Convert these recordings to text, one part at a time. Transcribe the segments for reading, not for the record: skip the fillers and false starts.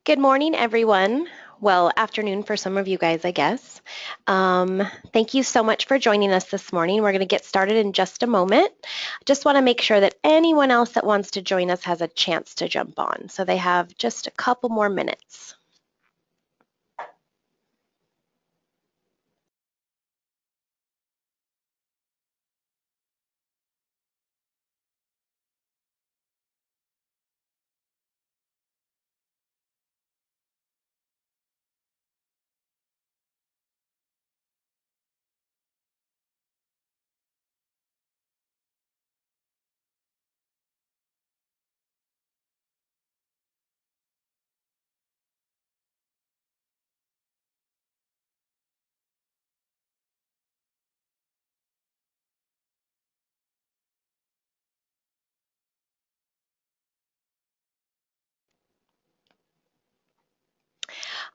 Good morning, everyone. Well, afternoon for some of you guys, I guess. Thank you so much for joining us this morning. We're going to get started in just a moment. Just want to make sure that anyone else that wants to join us has a chance to jump on. So they have just a couple more minutes.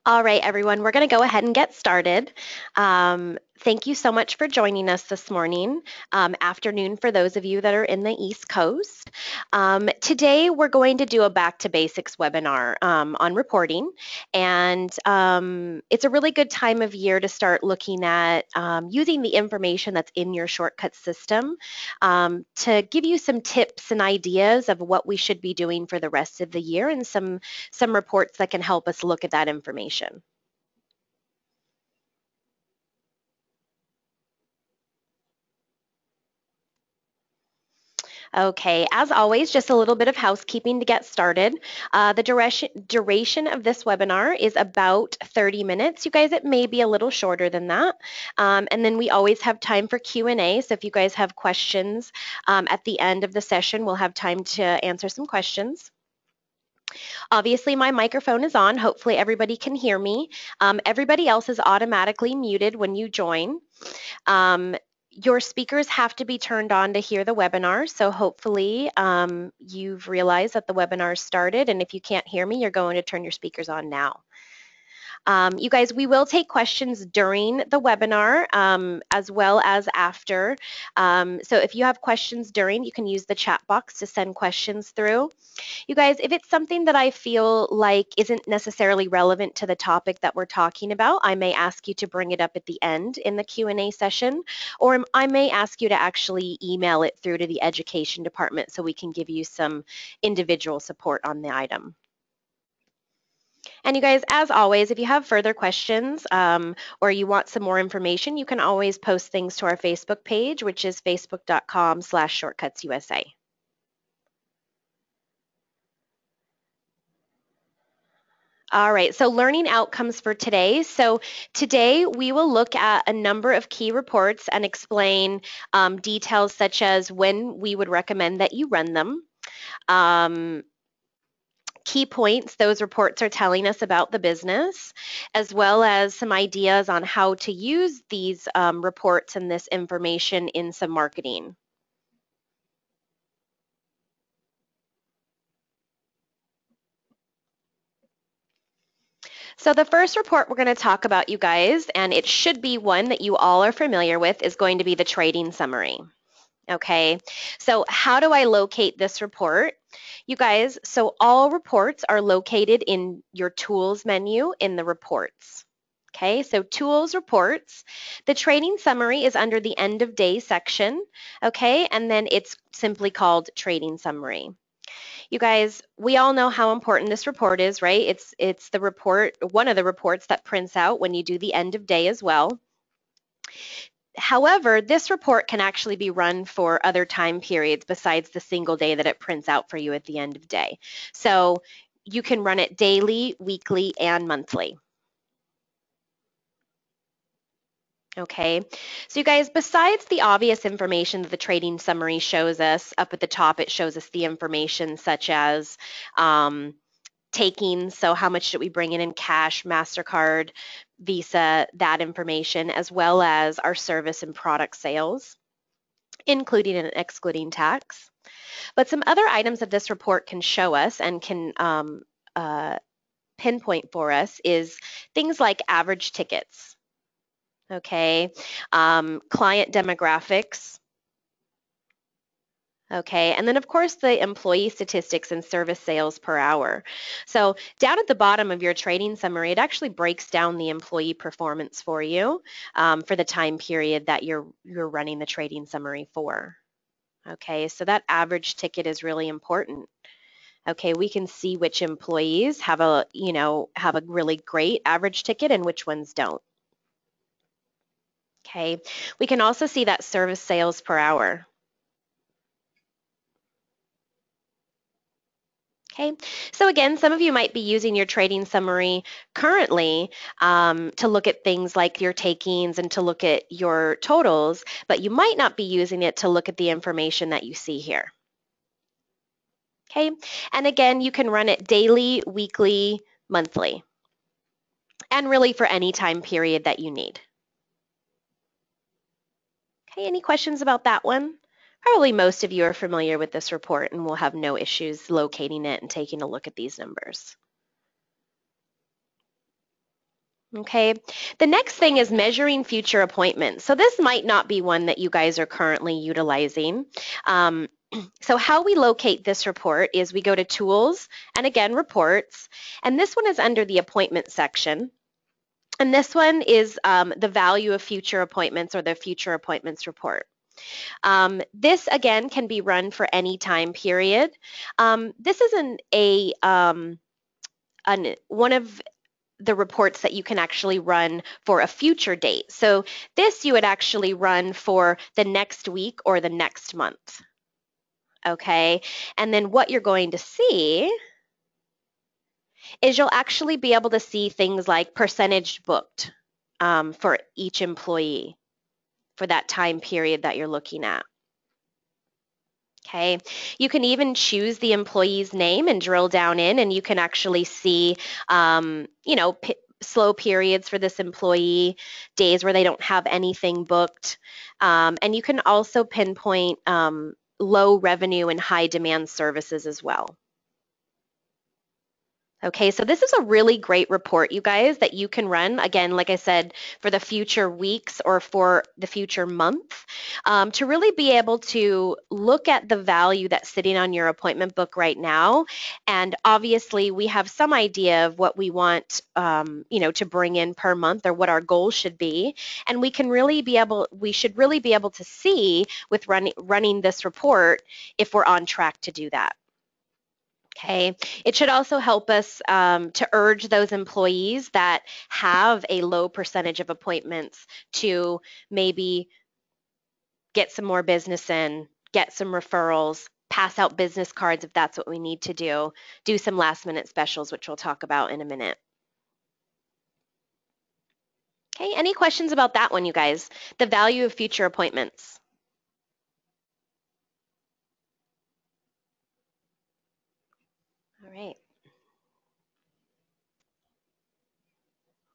All right, everyone, we're going to go ahead and get started. Thank you so much for joining us this morning, afternoon for those of you that are in the East Coast. Today, we're going to do a Back to Basics webinar on reporting, and it's a really good time of year to start looking at using the information that's in your shortcut system to give you some tips and ideas of what we should be doing for the rest of the year and some reports that can help us look at that information. Okay, as always, just a little bit of housekeeping to get started. The duration of this webinar is about 30 minutes. You guys, it may be a little shorter than that. And then we always have time for Q&A. So if you guys have questions at the end of the session, we'll have time to answer some questions. Obviously, my microphone is on. Hopefully, everybody can hear me. Everybody else is automatically muted when you join. Your speakers have to be turned on to hear the webinar, so hopefully you've realized that the webinar started, and if you can't hear me, you're going to turn your speakers on now. You guys, we will take questions during the webinar as well as after. So if you have questions during, you can use the chat box to send questions through. You guys, if it's something that I feel like isn't necessarily relevant to the topic that we're talking about, I may ask you to bring it up at the end in the Q&A session, or I may ask you to actually email it through to the education department so we can give you some individual support on the item. And you guys, as always, if you have further questions or you want some more information, you can always post things to our Facebook page, which is facebook.com/shortcutsusa. All right, so learning outcomes for today. So today we will look at a number of key reports and explain details such as when we would recommend that you run them. Key points those reports are telling us about the business, as well as some ideas on how to use these reports and this information in some marketing. So the first report we're going to talk about, you guys, and it should be one that you all are familiar with, is going to be the trading summary. Okay, so how do I locate this report? You guys, so all reports are located in your tools menu in the reports. Okay, so tools, reports. The trading summary is under the end of day section. Okay, and then it's simply called trading summary. You guys, we all know how important this report is, right? It's the report, one of the reports that prints out when you do the end of day as well. However, this report can actually be run for other time periods besides the single day that it prints out for you at the end of day. So you can run it daily, weekly, and monthly. Okay, so you guys, besides the obvious information that the trading summary shows us, up at the top it shows us the information such as taking, so how much did we bring in cash, MasterCard, Visa, that information, as well as our service and product sales, including and excluding tax. But some other items that this report can show us and can pinpoint for us is things like average tickets, okay, client demographics, Okay, and then of course the employee statistics and service sales per hour. So down at the bottom of your trading summary, it actually breaks down the employee performance for you for the time period that you're running the trading summary for. Okay, so that average ticket is really important. Okay, we can see which employees have have a really great average ticket and which ones don't. Okay, we can also see that service sales per hour. Okay, so again, some of you might be using your trading summary currently to look at things like your takings and to look at your totals, but you might not be using it to look at the information that you see here. Okay, and again, you can run it daily, weekly, monthly, and really for any time period that you need. Okay, any questions about that one? Probably most of you are familiar with this report and will have no issues locating it and taking a look at these numbers. Okay, the next thing is measuring future appointments. So this might not be one that you guys are currently utilizing. So how we locate this report is we go to Tools and again Reports, and this one is under the Appointment section. And this one is the value of future appointments or the Future Appointments report. This again can be run for any time period. This is one of the reports that you can actually run for a future date. So this you would actually run for the next week or the next month. Okay, and then what you're going to see is you'll actually be able to see things like percentage booked for each employee for that time period that you're looking at. Okay, you can even choose the employee's name and drill down in, and you can actually see, slow periods for this employee, days where they don't have anything booked, and you can also pinpoint low revenue and high demand services as well. Okay, so this is a really great report, you guys, that you can run, again, like I said, for the future weeks or for the future month, to really be able to look at the value that's sitting on your appointment book right now. And obviously, we have some idea of what we want, to bring in per month or what our goals should be. And we should really be able to see with running this report if we're on track to do that. Okay, it should also help us to urge those employees that have a low percentage of appointments to maybe get some more business in, get some referrals, pass out business cards if that's what we need to do some last minute specials, which we'll talk about in a minute. Okay, any questions about that one, you guys? The value of future appointments. All right.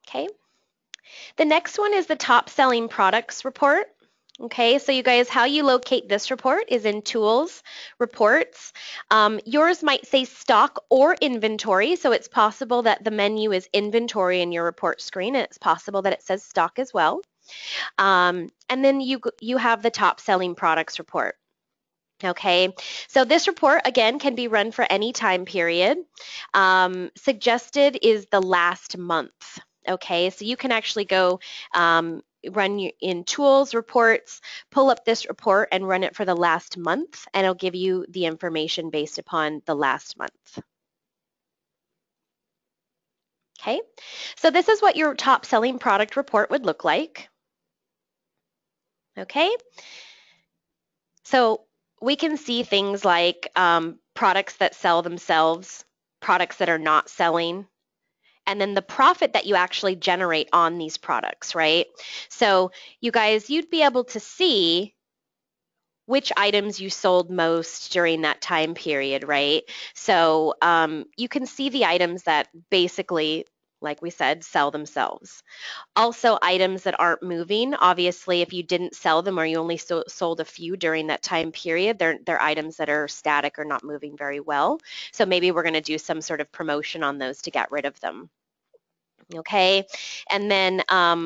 Okay. The next one is the top selling products report. Okay, so you guys, how you locate this report is in Tools, Reports. Yours might say Stock or Inventory, so it's possible that the menu is Inventory in your report screen, and it's possible that it says Stock as well. And then you have the top selling products report. Okay, so this report, again, can be run for any time period. Suggested is the last month. Okay, so you can actually go run in Tools, Reports, pull up this report and run it for the last month, and it'll give you the information based upon the last month. Okay, so this is what your top selling product report would look like. Okay, so we can see things like products that sell themselves, products that are not selling, and then the profit that you actually generate on these products, right? So you guys, you'd be able to see which items you sold most during that time period, right? So you can see the items that basically, like we said, sell themselves. Also, items that aren't moving, obviously, if you didn't sell them or you only sold a few during that time period, they're items that are static or not moving very well. So maybe we're going to do some sort of promotion on those to get rid of them. Okay, and then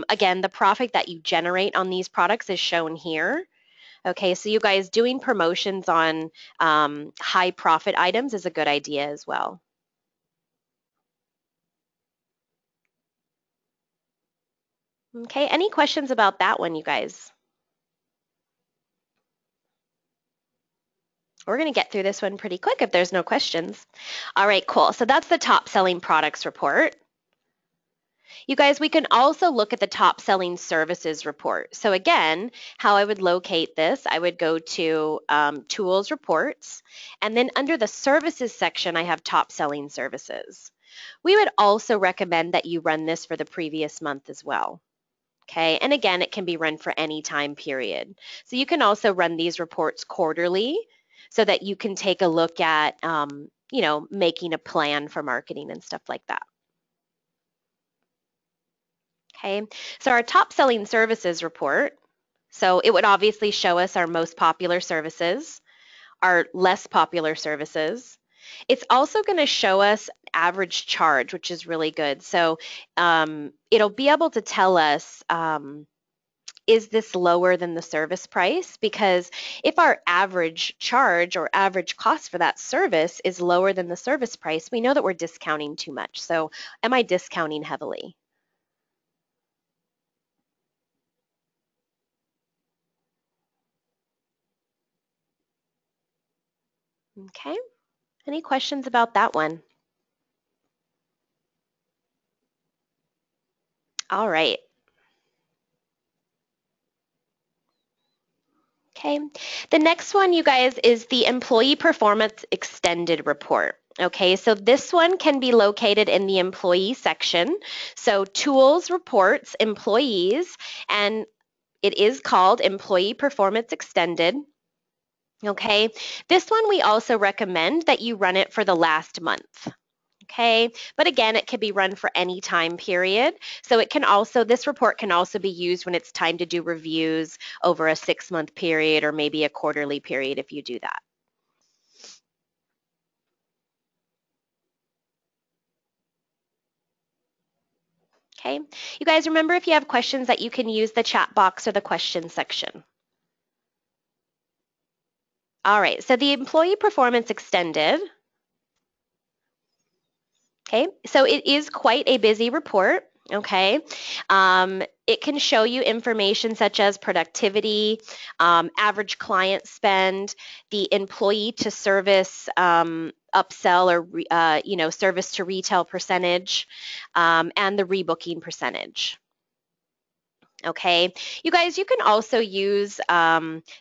again, the profit that you generate on these products is shown here. Okay, so you guys doing promotions on high profit items is a good idea as well. Okay, any questions about that one, you guys? We're going to get through this one pretty quick if there's no questions. All right, cool. So that's the top selling products report. You guys, we can also look at the top selling services report. So again, how I would locate this, I would go to tools reports, and then under the services section, I have top selling services. We would also recommend that you run this for the previous month as well. Okay, and again, it can be run for any time period. So you can also run these reports quarterly so that you can take a look at, making a plan for marketing and stuff like that. Okay, so our top selling services report, so it would obviously show us our most popular services, our less popular services. It's also going to show us average charge, which is really good. So it'll be able to tell us, is this lower than the service price? Because if our average charge or average cost for that service is lower than the service price, we know that we're discounting too much. So am I discounting heavily? Okay. Any questions about that one? All right. Okay. The next one, you guys, is the Employee Performance Extended Report. Okay, so this one can be located in the employee section. So tools, reports, employees, and it is called Employee Performance Extended. Okay, this one we also recommend that you run it for the last month. Okay, but again, it can be run for any time period. So it can also, this report can also be used when it's time to do reviews over a 6-month period or maybe a quarterly period if you do that. Okay, you guys remember, if you have questions, that you can use the chat box or the question section. All right, so the Employee Performance Extended. Okay, so it is quite a busy report. Okay, it can show you information such as productivity, average client spend, the employee to service upsell or service to retail percentage, and the rebooking percentage. Okay, you guys, you can also use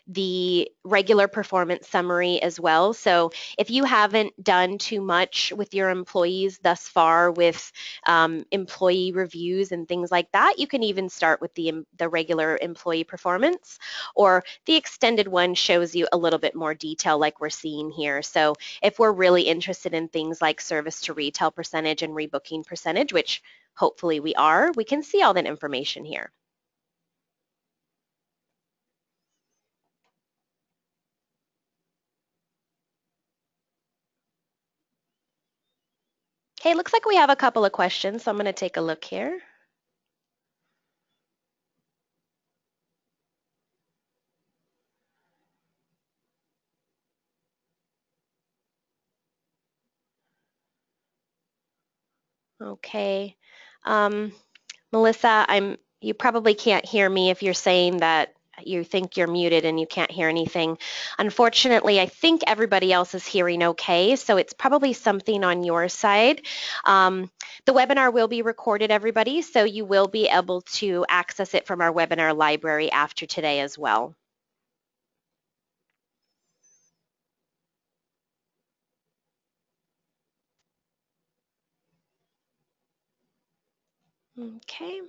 the regular performance summary as well. So if you haven't done too much with your employees thus far with employee reviews and things like that, you can even start with the regular employee performance, or the extended one shows you a little bit more detail like we're seeing here. So if we're really interested in things like service to retail percentage and rebooking percentage, which hopefully we are, we can see all that information here. Okay, looks like we have a couple of questions, so I'm going to take a look here. Okay. Melissa, you probably can't hear me if you're saying that you think you're muted and you can't hear anything. Unfortunately, I think everybody else is hearing okay, so it's probably something on your side. The webinar will be recorded, everybody, so you will be able to access it from our webinar library after today as well. Okay.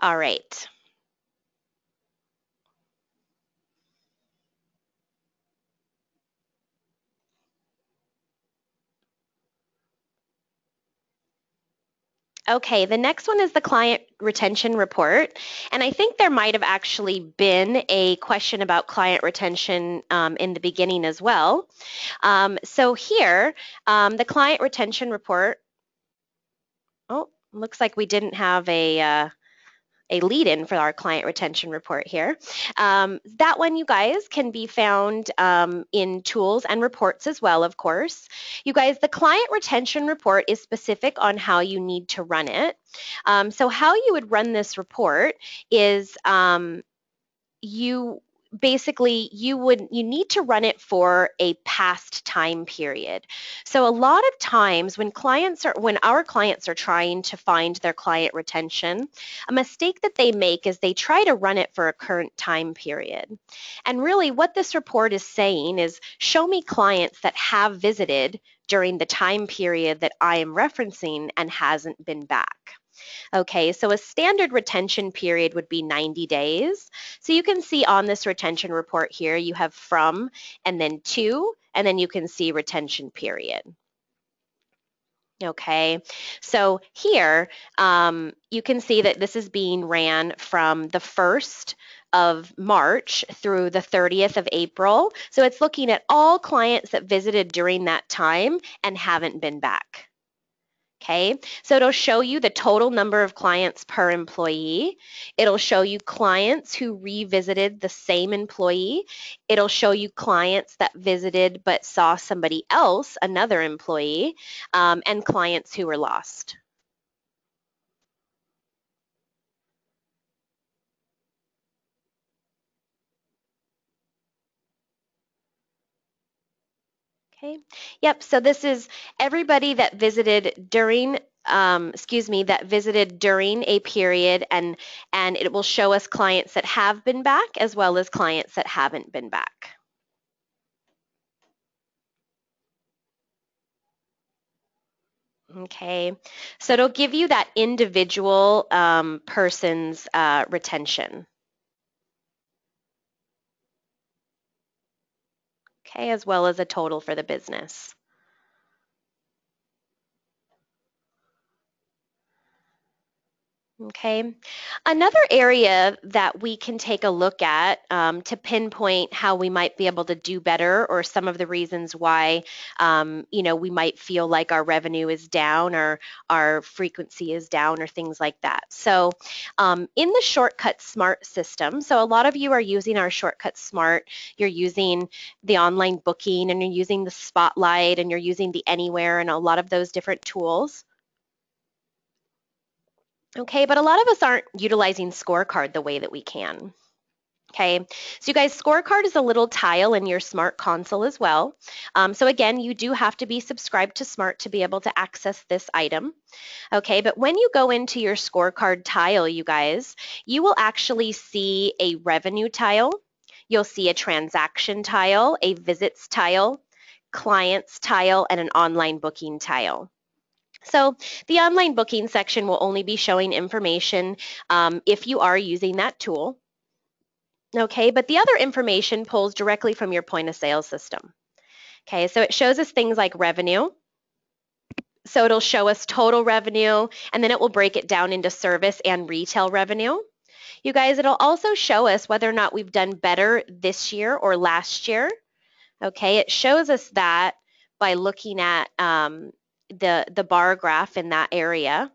All right. Okay, the next one is the client retention report. And I think there might have actually been a question about client retention in the beginning as well. So here, the client retention report, oh, looks like we didn't have a a lead-in for our client retention report here. That one, you guys, can be found in tools and reports as well, of course. You guys, the client retention report is specific on how you need to run it. So how you would run this report is you need to run it for a past time period. So a lot of times when our clients are trying to find their client retention, a mistake that they make is they try to run it for a current time period. And really what this report is saying is, show me clients that have visited during the time period that I am referencing and hasn't been back. Okay, so a standard retention period would be 90 days. So you can see on this retention report here, you have from and then to, and then you can see retention period. Okay, so here you can see that this is being ran from the 1st of March through the 30th of April. So it's looking at all clients that visited during that time and haven't been back. Okay, so it'll show you the total number of clients per employee. It'll show you clients who revisited the same employee. It'll show you clients that visited but saw somebody else, another employee, and clients who were lost. Okay, yep, so this is everybody that visited during that visited during a period, and it will show us clients that have been back as well as clients that haven't been back. Okay, so it'll give you that individual person's retention. Okay, as well as a total for the business. Okay, another area that we can take a look at to pinpoint how we might be able to do better, or some of the reasons why we might feel like our revenue is down or our frequency is down or things like that. So in the Shortcut Smart system, so a lot of you are using our Shortcut Smart, you're using the online booking, and you're using the Spotlight, and you're using the Anywhere, and a lot of those different tools. Okay, but a lot of us aren't utilizing Scorecard the way that we can. Okay, so you guys, Scorecard is a little tile in your Smart console as well. So again, you do have to be subscribed to Smart to be able to access this item. Okay, but when you go into your Scorecard tile, you guys, you will actually see a revenue tile. You'll see a transaction tile, a visits tile, clients tile, and an online booking tile. So the online booking section will only be showing information if you are using that tool. Okay, but the other information pulls directly from your point of sale system. Okay, so it shows us things like revenue. So it'll show us total revenue, and then it will break it down into service and retail revenue. You guys, it'll also show us whether or not we've done better this year or last year. Okay, it shows us that by looking at the bar graph in that area.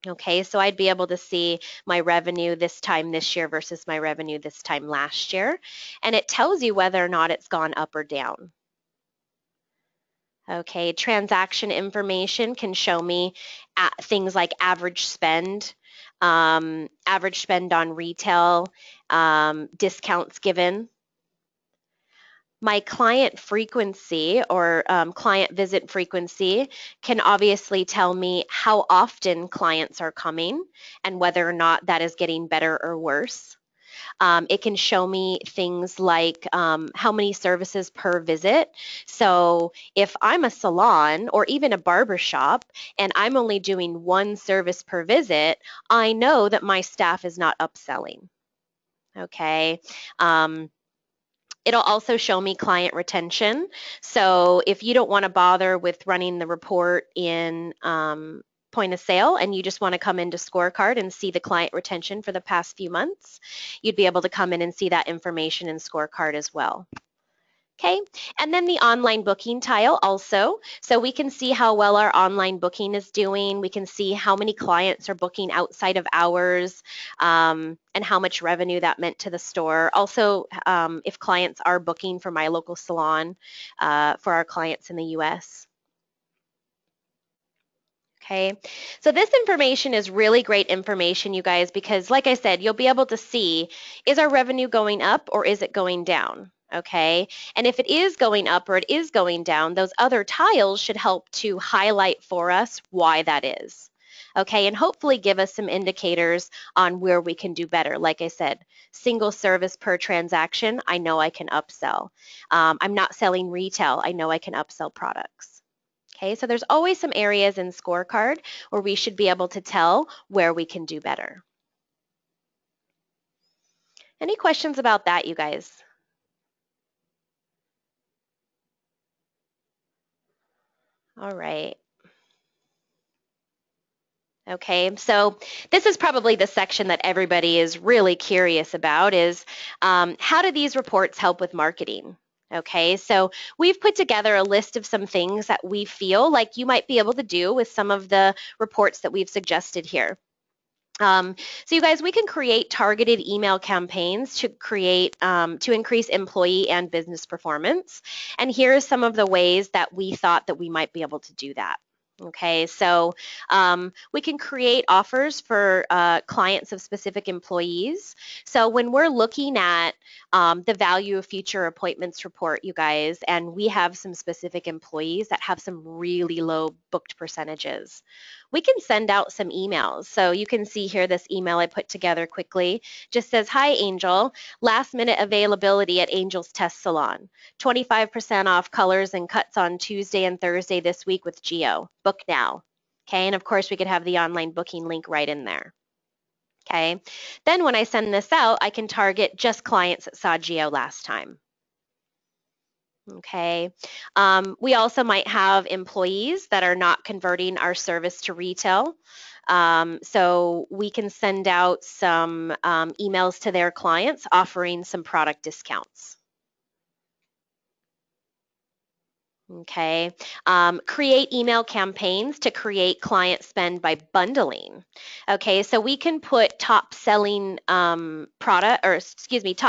Okay, so I'd be able to see my revenue this time this year versus my revenue this time last year, and it tells you whether or not it's gone up or down. Okay, transaction information can show me things like average spend on retail, discounts given. My client frequency, or client visit frequency, can obviously tell me how often clients are coming and whether or not that is getting better or worse. It can show me things like how many services per visit. So if I'm a salon or even a barber shop and I'm only doing one service per visit, I know that my staff is not upselling. Okay. It'll also show me client retention. So if you don't want to bother with running the report in point of sale and you just want to come into Scorecard and see the client retention for the past few months, you'd be able to come in and see that information in Scorecard as well. Okay, and then the online booking tile also. So we can see how well our online booking is doing. We can see how many clients are booking outside of hours, and how much revenue that meant to the store. Also, if clients are booking for my local salon for our clients in the US. Okay, so this information is really great information, you guys, because like I said, you'll be able to see, is our revenue going up or is it going down? Okay, and if it is going up or it is going down, those other tiles should help to highlight for us why that is. Okay, and hopefully give us some indicators on where we can do better. Like I said, single service per transaction, I know I can upsell. I'm not selling retail, I know I can upsell products. Okay, so there's always some areas in Scorecard where we should be able to tell where we can do better. Any questions about that, you guys? All right. Okay, so this is probably the section that everybody is really curious about is how do these reports help with marketing? Okay, so we've put together a list of some things that we feel like you might be able to do with some of the reports that we've suggested here. So you guys, we can create targeted email campaigns to create to increase employee and business performance. And here are some of the ways that we thought that we might be able to do that. Okay, so we can create offers for clients of specific employees. So when we're looking at the value of future appointments report, you guys, and we have some specific employees that have some really low booked percentages, we can send out some emails. So you can see here this email I put together quickly just says, "Hi Angel, last minute availability at Angel's Test Salon. 25% off colors and cuts on Tuesday and Thursday this week with Geo. Book now." Okay, and of course we could have the online booking link right in there. Okay, then when I send this out, I can target just clients that saw Geo last time. Okay. We also might have employees that are not converting our service to retail. So we can send out some emails to their clients offering some product discounts. Okay. Create email campaigns to create client spend by bundling. Okay, so we can put top selling top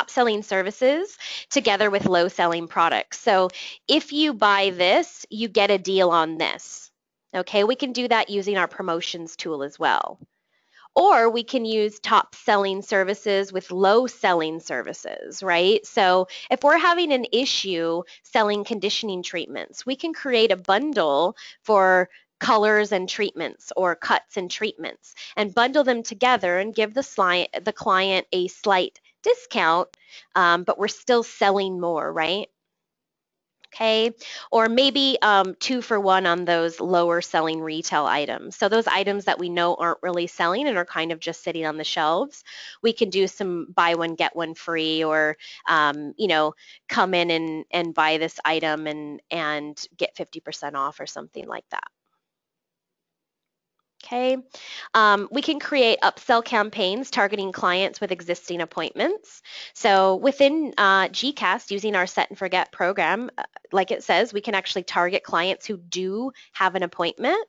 selling services together with low selling products. So if you buy this, you get a deal on this. Okay, we can do that using our promotions tool as well. Or we can use top selling services with low selling services, right? So if we're having an issue selling conditioning treatments, we can create a bundle for colors and treatments or cuts and treatments and bundle them together and give the client a slight discount, but we're still selling more, right? Okay, or maybe 2 for 1 on those lower selling retail items. So those items that we know aren't really selling and are kind of just sitting on the shelves, we can do some buy one get one free, or come in and buy this item and get 50% off or something like that. Okay, we can create upsell campaigns targeting clients with existing appointments. So within GCast, using our Set and Forget program, like it says, we can actually target clients who do have an appointment,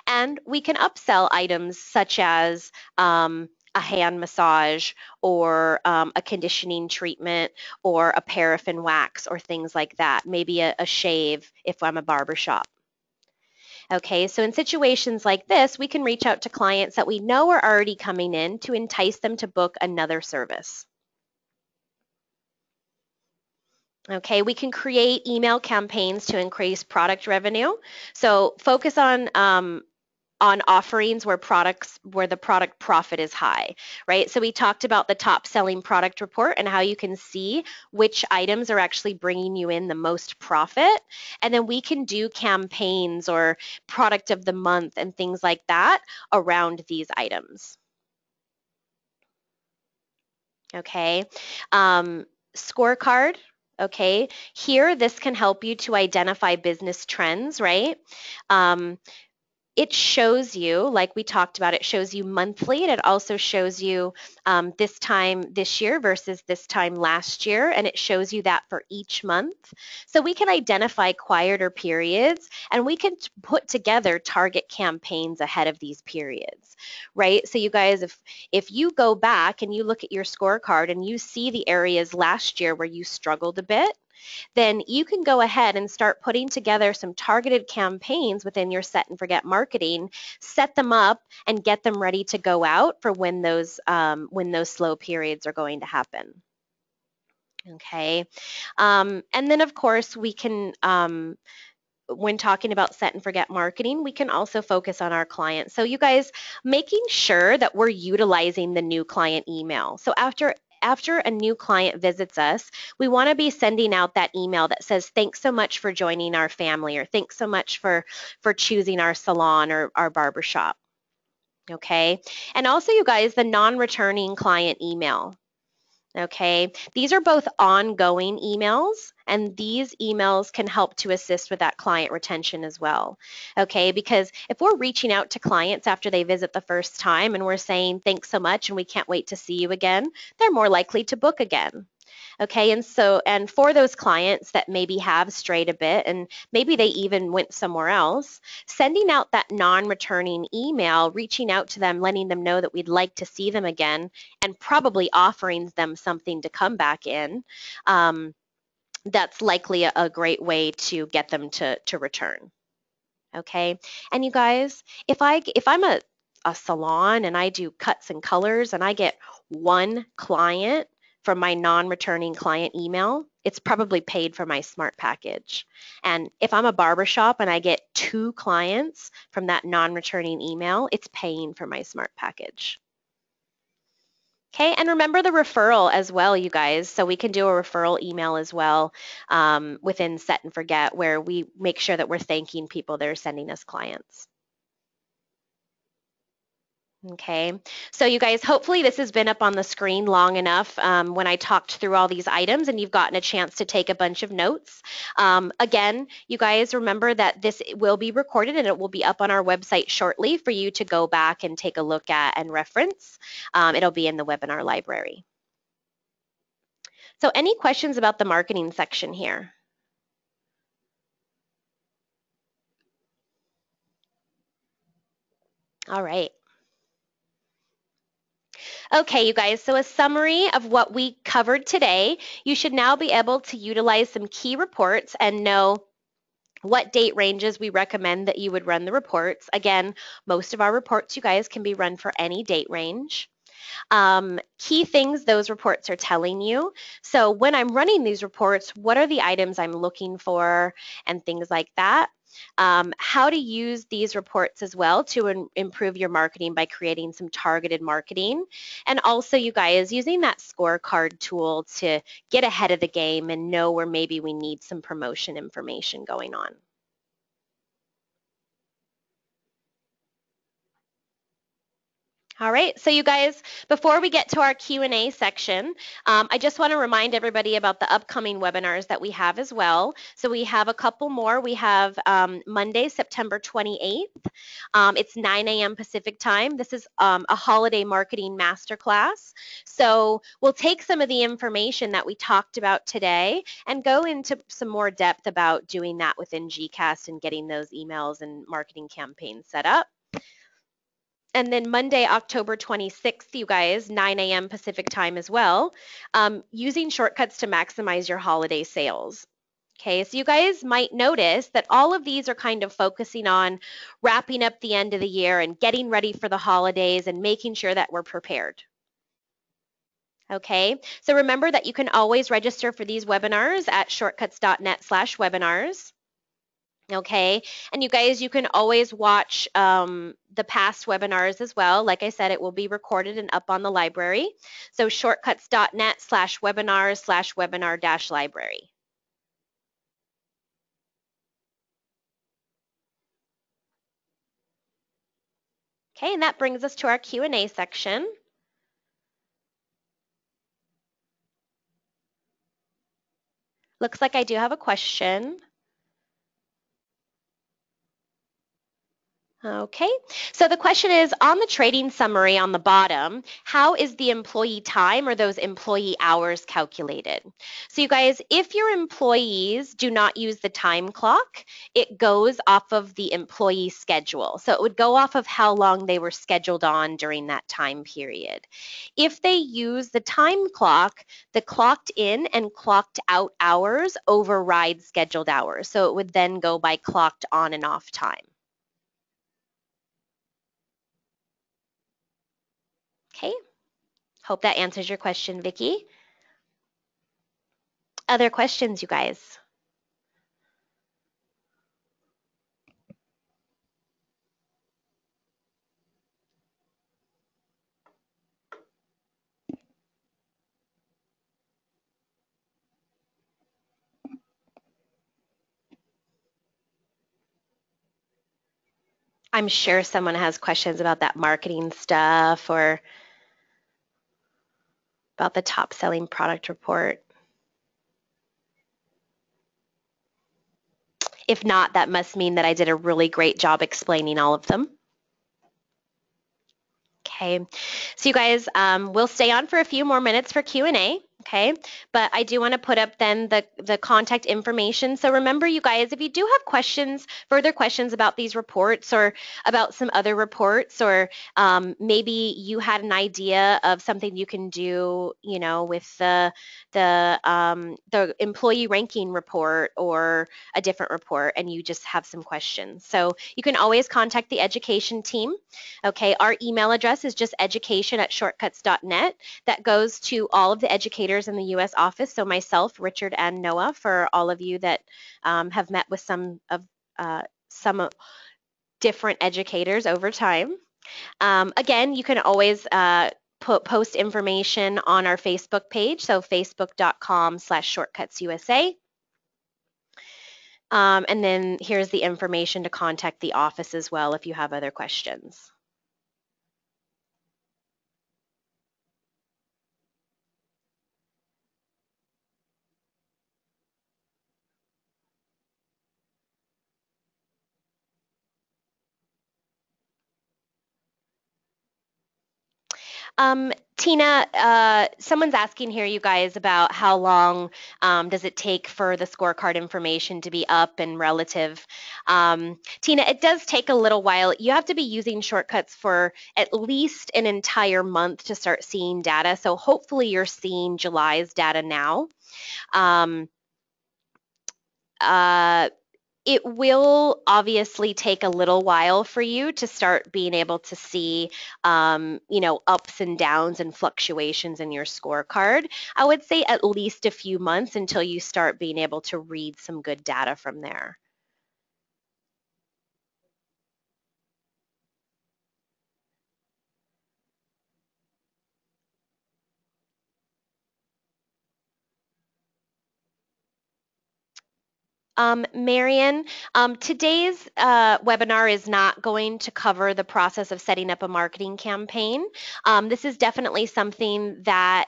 and we can upsell items such as a hand massage or a conditioning treatment or a paraffin wax or things like that, maybe a shave if I'm a barbershop. Okay, so in situations like this, we can reach out to clients that we know are already coming in to entice them to book another service. Okay, we can create email campaigns to increase product revenue. So focus on offerings where the product profit is high, right? So we talked about the top selling product report and how you can see which items are actually bringing you in the most profit. And then we can do campaigns or product of the month and things like that around these items. Okay. Scorecard. Okay. Here, this can help you to identify business trends, right? it shows you, like we talked about, it shows you monthly, and it also shows you this time this year versus this time last year, and it shows you that for each month. So we can identify quieter periods, and we can put together target campaigns ahead of these periods, right? So you guys, if you go back and you look at your scorecard and you see the areas last year where you struggled a bit, then you can go ahead and start putting together some targeted campaigns within your set and forget marketing, set them up and get them ready to go out for when those slow periods are going to happen. Okay. And then of course we can, when talking about set and forget marketing, we can also focus on our clients. So you guys, making sure that we're utilizing the new client email. So after a new client visits us, we want to be sending out that email that says, thanks so much for joining our family, or thanks so much for choosing our salon or our barbershop. Okay. And also, you guys, the non-returning client email. Okay, these are both ongoing emails, and these emails can help to assist with that client retention as well. Okay, because if we're reaching out to clients after they visit the first time and we're saying thanks so much and we can't wait to see you again, they're more likely to book again. Okay, and for those clients that maybe have strayed a bit and maybe they even went somewhere else, sending out that non-returning email, reaching out to them, letting them know that we'd like to see them again, and probably offering them something to come back in, that's likely a great way to get them to return. Okay, and you guys, if I'm a salon and I do cuts and colors and I get one client from my non-returning client email, it's probably paid for my smart package. And if I'm a barbershop and I get 2 clients from that non-returning email, it's paying for my smart package. Okay, and remember the referral as well, you guys. So we can do a referral email as well within Set and Forget, where we make sure that we're thanking people that are sending us clients. Okay, so you guys, hopefully this has been up on the screen long enough when I talked through all these items and you've gotten a chance to take a bunch of notes. Again, you guys remember that this will be recorded and it will be up on our website shortly for you to go back and take a look at and reference. It'll be in the webinar library. So any questions about the marketing section here? All right. Okay, you guys, so a summary of what we covered today. You should now be able to utilize some key reports and know what date ranges we recommend that you would run the reports. Again, most of our reports, you guys, can be run for any date range. Key things those reports are telling you. So when I'm running these reports, what are the items I'm looking for and things like that. How to use these reports as well to improve your marketing by creating some targeted marketing. And also, you guys, using that scorecard tool to get ahead of the game and know where maybe we need some promotion information going on. All right, so you guys, before we get to our Q&A section, I just want to remind everybody about the upcoming webinars that we have as well. So we have a couple more. We have Monday, September 28th. It's 9 a.m. Pacific time. This is a holiday marketing masterclass. So we'll take some of the information that we talked about today and go into some more depth about doing that within GCast and getting those emails and marketing campaigns set up. And then Monday, October 26th, you guys, 9 a.m. Pacific time as well, using shortcuts to maximize your holiday sales. Okay, so you guys might notice that all of these are kind of focusing on wrapping up the end of the year and getting ready for the holidays and making sure that we're prepared. Okay, so remember that you can always register for these webinars at shortcuts.net/webinars. Okay, and you guys, you can always watch the past webinars as well. Like I said, it will be recorded and up on the library. So shortcuts.net/webinars/webinar-library. Okay, and that brings us to our Q&A section. Looks like I do have a question. Okay, so the question is on the trading summary on the bottom, how is the employee time or those employee hours calculated? So you guys, if your employees do not use the time clock, it goes off of the employee schedule. So it would go off of how long they were scheduled on during that time period. If they use the time clock, the clocked in and clocked out hours override scheduled hours. So it would then go by clocked on and off time. Okay, hope that answers your question, Vicki. Other questions, you guys? I'm sure someone has questions about that marketing stuff or about the top selling product report. If not, that must mean that I did a really great job explaining all of them. Okay, so you guys, we'll stay on for a few more minutes for Q&A. Okay, but I do want to put up then the contact information. So remember, you guys, if you do have questions, further questions about these reports or about some other reports, or maybe you had an idea of something you can do, you know, with the employee ranking report or a different report, and you just have some questions. So you can always contact the education team. Okay, our email address is just education@shortcuts.net. That goes to all of the educators in the U.S. office, so myself, Richard, and Noah, for all of you that have met with some different educators over time. Again, you can always post information on our Facebook page, so facebook.com/shortcutsusa. And then here's the information to contact the office as well if you have other questions. Tina, someone's asking here, you guys, about how long does it take for the scorecard information to be up and relative. Tina, it does take a little while. You have to be using shortcuts for at least an entire month to start seeing data. So hopefully you're seeing July's data now. Um, uh, it will obviously take a little while for you to start being able to see, you know, ups and downs and fluctuations in your scorecard. I would say at least a few months until you start being able to read some good data from there. Marion, today's webinar is not going to cover the process of setting up a marketing campaign. This is definitely something that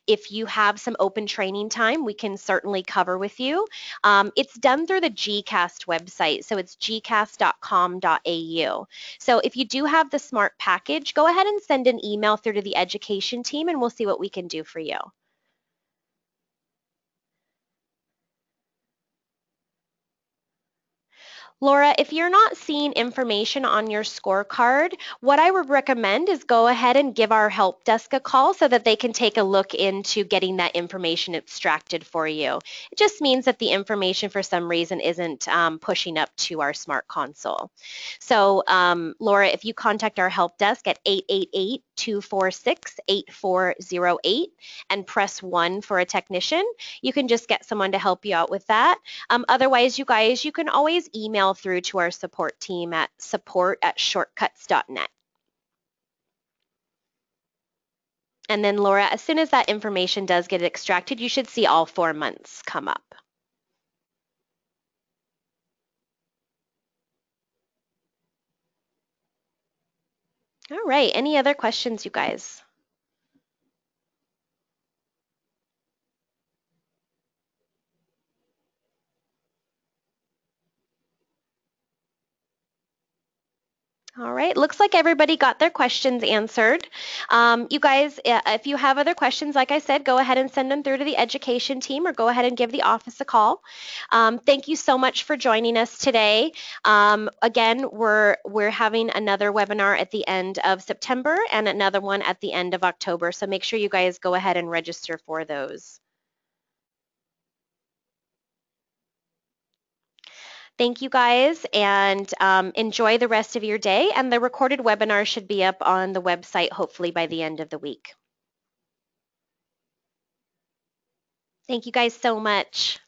if you have some open training time, we can certainly cover with you. It's done through the GCast website, so it's gcast.com.au. So if you do have the SMART package, go ahead and send an email through to the education team and we'll see what we can do for you. Laura, if you're not seeing information on your scorecard, what I would recommend is go ahead and give our help desk a call so that they can take a look into getting that information extracted for you. It just means that the information for some reason isn't pushing up to our smart console. So Laura, if you contact our help desk at 888-246-8408 and press 1 for a technician, you can just get someone to help you out with that. Otherwise, you guys, you can always email through to our support team at support@shortcuts.net. And then Laura, as soon as that information does get extracted, you should see all 4 months come up. All right, any other questions, you guys? All right, looks like everybody got their questions answered. You guys, if you have other questions, like I said, go ahead and send them through to the education team or go ahead and give the office a call. Thank you so much for joining us today. Again, we're having another webinar at the end of September and another one at the end of October, so make sure you guys go ahead and register for those. Thank you guys, and enjoy the rest of your day. And the recorded webinar should be up on the website hopefully by the end of the week. Thank you guys so much.